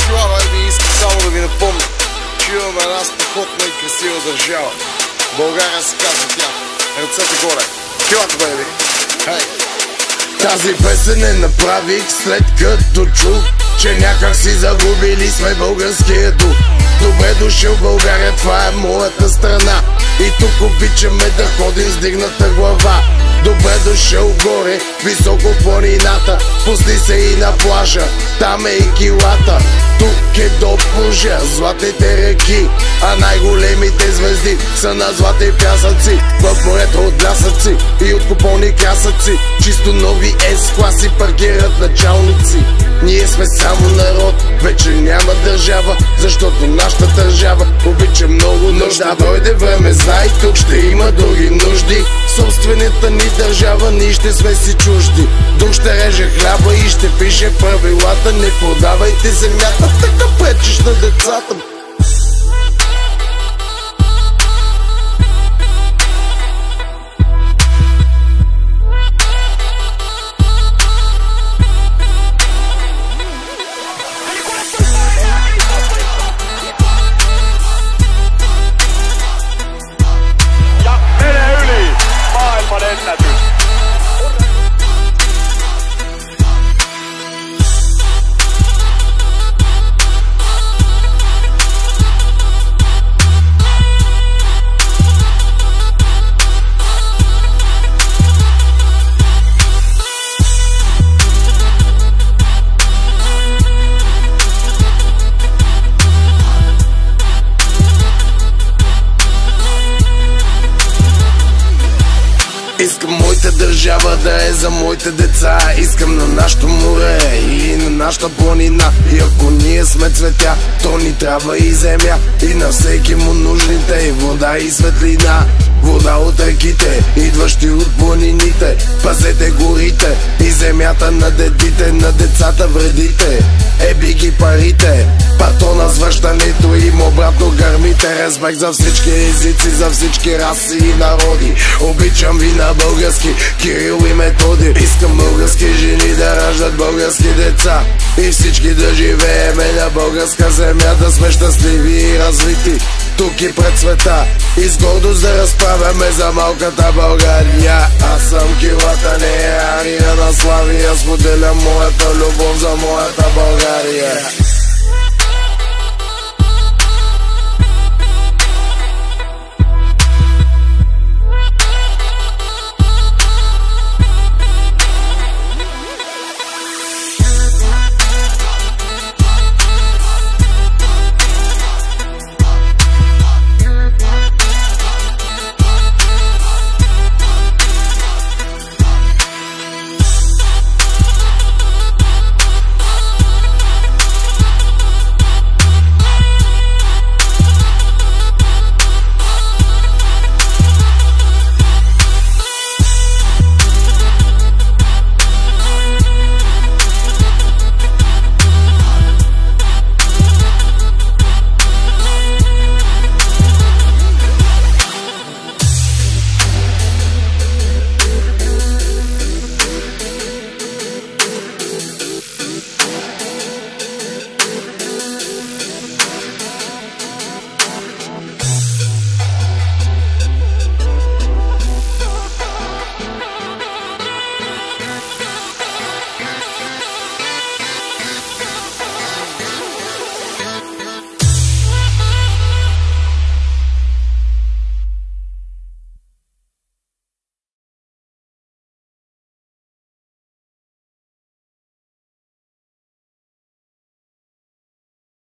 чувала, искам само да ви напомня, че имаме една страхотна и красива държава. България се казва тя. Ръцете горе. Килата, бейби. Хей! Тази песен не направих след като чух, че някак си загубили сме българския дух. Добре дошъл България, това е моята страна, и тук обичаме да ходим с дигната глава. Добре дошъл горе, високо в планината, пусни се и на плажа, там е и килата. Тук е до Божия, златните реки, а най-големите звезди са на златни пясъци. В морето от блясъци и от купони красъци, чисто нови S-класи паркират началници. Ние сме само народ, вече няма държава, защото нашата държава обича много нужда. Дойде време, знай, тук ще има други нужди. Собствената ни държава, ние ще сме си чужди. Дух ще реже хляба и ще пише правилата. Не продавайте земята, така пречиш на децата. Искам моята държава да е за моите деца. Искам на нашото море и на нашата планина. И ако ние сме цветя, то ни трябва и земя, и на всеки му нужните и вода и светлина. Вода от реките, идващи от планините. Пазете горите и земята на дедите. На децата вредите, еби ги парите. Патона с връщането им обратно гърмите. Респект за всички езици, за всички раси и народи. Обичам ви на български, Кирил и Методи. Искам български жени да раждат български деца, и всички да живееме на българска земя. Да сме щастливи и развити тук и пред света, и с гордост да разправяме за малката България. Аз съм килата, не е Ария на Славия. Споделям моята любов за моята България.